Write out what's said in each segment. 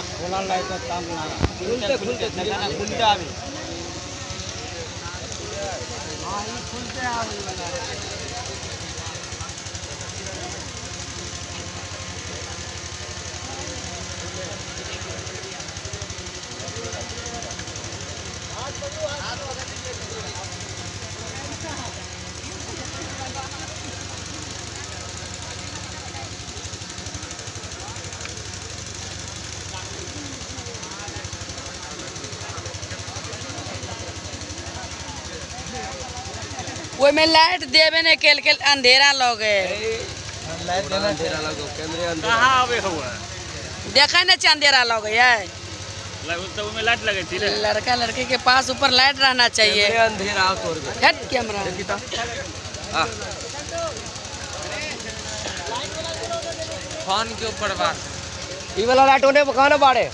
खोला लाइट काम ना खुलते खुलते ना खुलते आवे हां ये खुलते आवे वाला वो में लाइट देवे ने केल केल अंधेरा लगे लाइट देना अंधेरा लगो कैमरे अंदर कहां आवे हुआ देखा न अंधेरा लगे है तो में लाइट लगे थी लड़का लड़के के पास ऊपर लाइट रहना चाहिए कैमरे अंधेरा तोड़ दे हट कैमरा देखी तो हां फोन के ऊपर बात ई वाला लाइट होने कहां बाड़े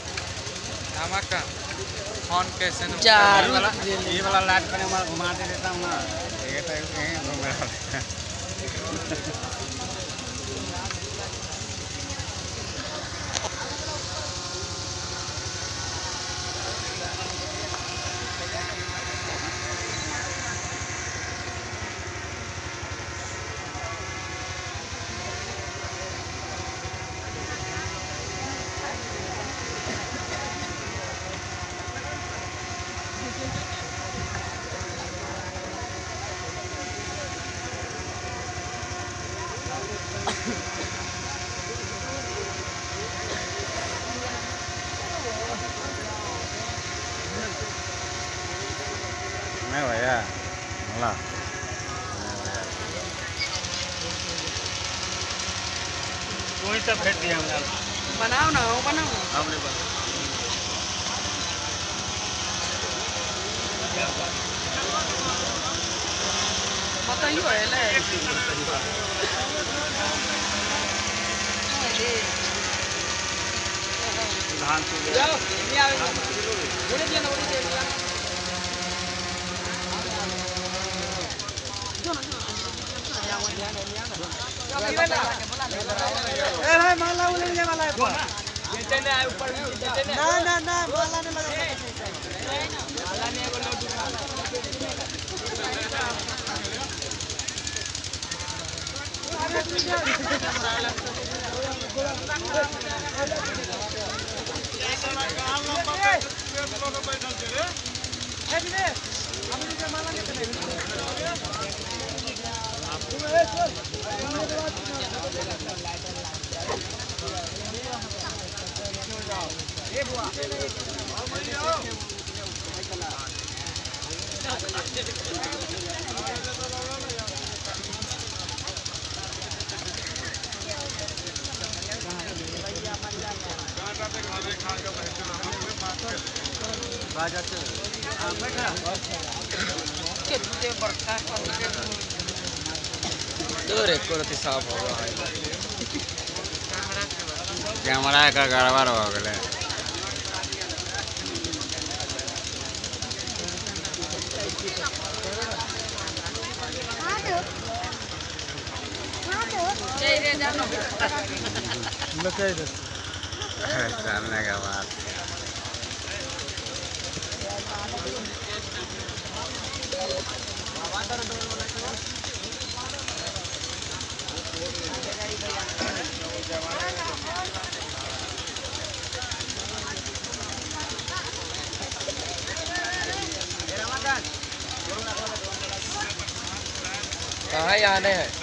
का फोन कैसे न चार ये वाला लाइट पर मैं घुमा दे देता हूं ना ये तो कहीं घूम रहा है नहीं भैया मला कोई सा फेंक दिया हमने बनाओ ना वो बनाओ हमने बताइयो है ले धान से जाओ नहीं आवे उड़े दिया ना उड़े दिया ए भाई माला उड़ने वाला है बेचे ने आए ऊपर बेचे ने ना माला ने लगा माला ने एगो लोड साफ होगा कैमरा का गड़बड़ हो गए सामने का बात कहाँ आने हैं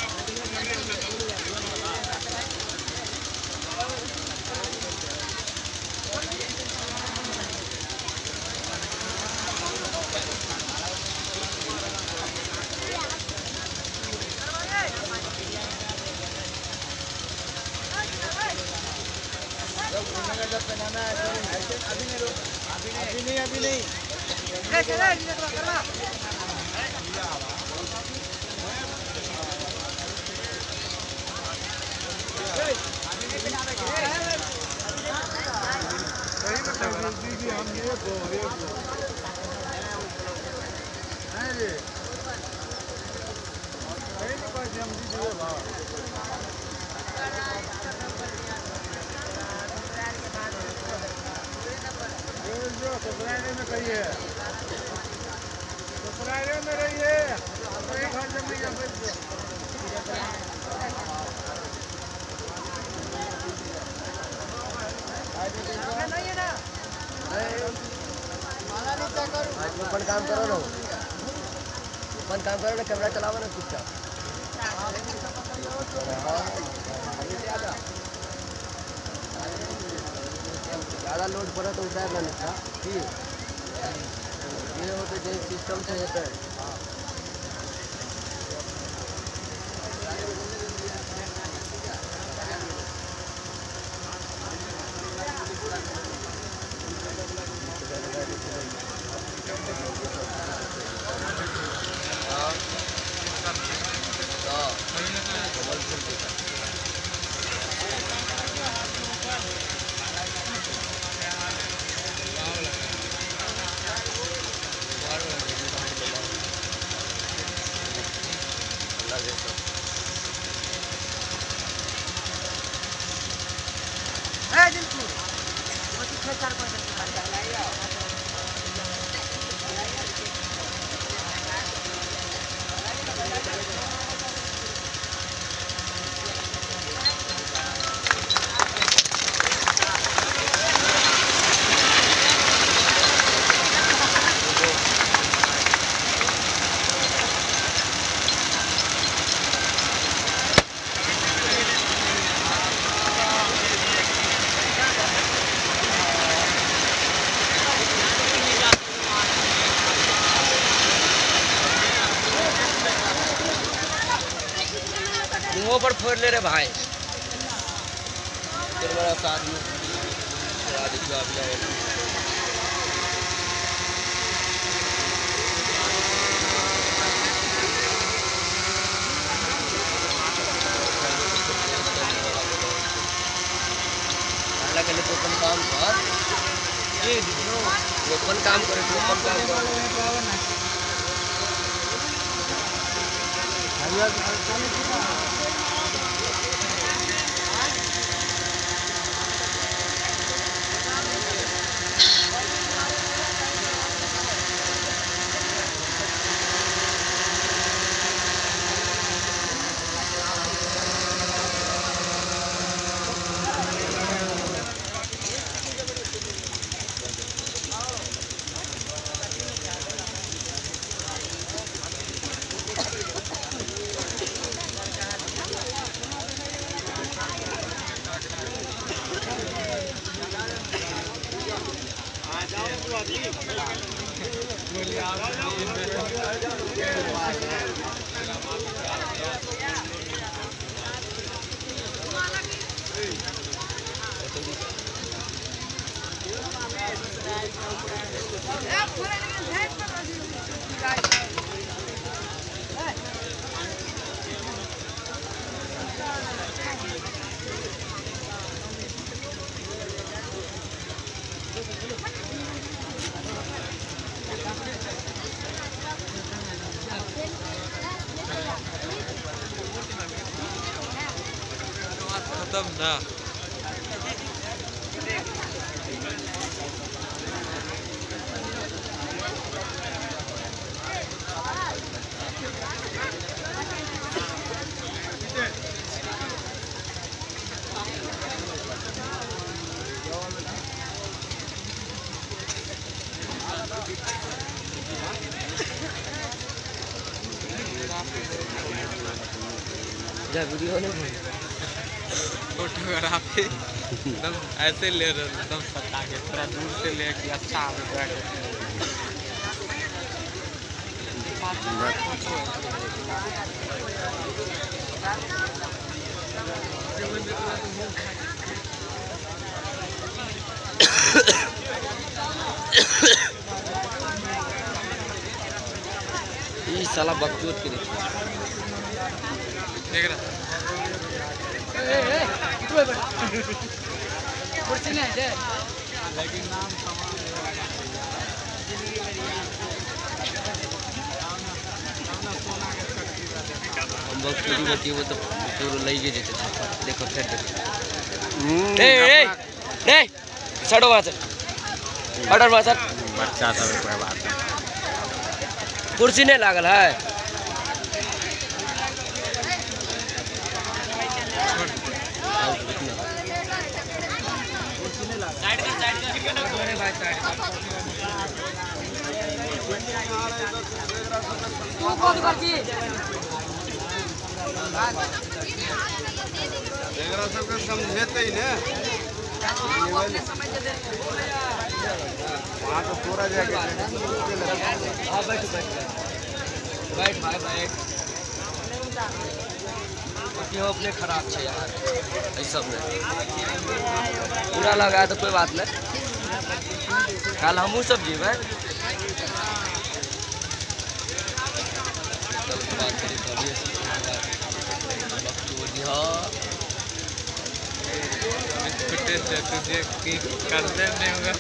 अभी नहीं ससुराले में कहिए, ससुराले में रहिए, अपने घर से मैं बैठ जाओ। अपन काम करो ना, अपन काम करो ना, कैमरा चलाओ ना चुपचाप। ज़्यादा लोड पड़ा तो उतार ना निकला ठीक ये हो तो जैसे सिस्टम से होता है। मुँह पर फोड़ ले रहे भाई, फिर मेरा साथ में के लिए तो काम कर, अपन काम करे तो अपन काम कर। खत्म ना वीडियो नहीं फोटोग्राफी एकदम ऐसे ले रहे एकदम सटा के थोड़ा दूर से ले कि अच्छा ये साला बकचोद के देख रहा लेकिन नाम हम बकचोदी बती वो तो पूरा लई के जेते देखो फिर देखो ए ए ए सड़ो वहां से ऑर्डर बा सर बच्चा सब कोई बात नहीं। कुर्सी नहीं लागल है। सबके समझेते ही ना वहाँ तो पूरा जाके बैठ भाई बैठ अपने खराब है यार सब में पूरा लगा तो कोई बात नहीं। कल हमू सब जीवे तुझे कर दे नहीं होगा।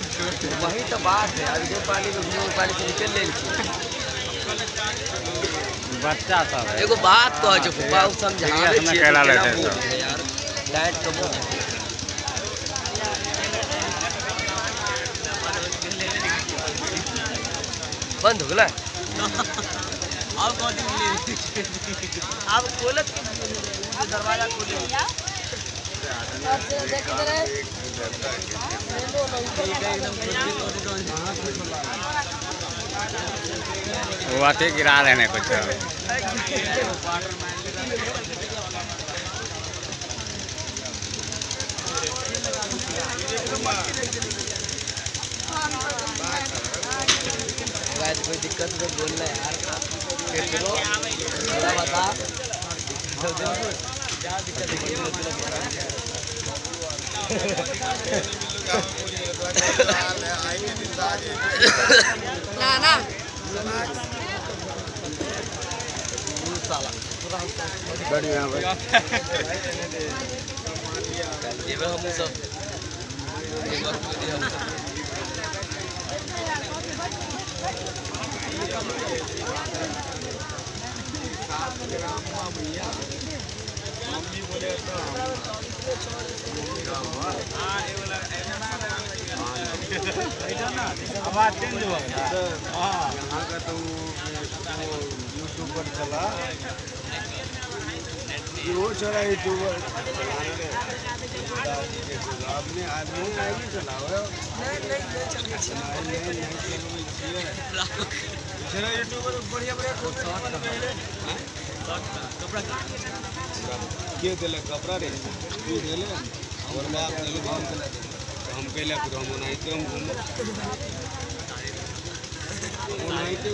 वही तो बात है। अभी जो पानी में घूम पानी से निकल ले बच्चा सब है। एगो बात कह जो पापा समझावे में केला लेते हैं सब। यार डाइट कम बंद हो गया। अब खोलत दरवाजा खोले वो आते गिरा लेने कुछ कोई दिक्कत तो बोल रहे यार थोड़ा बता क्या दिक्कत ना बढ़िया हम सब आवाज चेंज हुआ यहाँ का तो यूट्यूब पर चला वो चला यूट्यूबर आपने आदमी नहीं चला चला यूट्यूबर बढ़िया के दिले कपड़ा रे तू दिले और बाप दिले हम कहले हम बनाइते हम बनाइते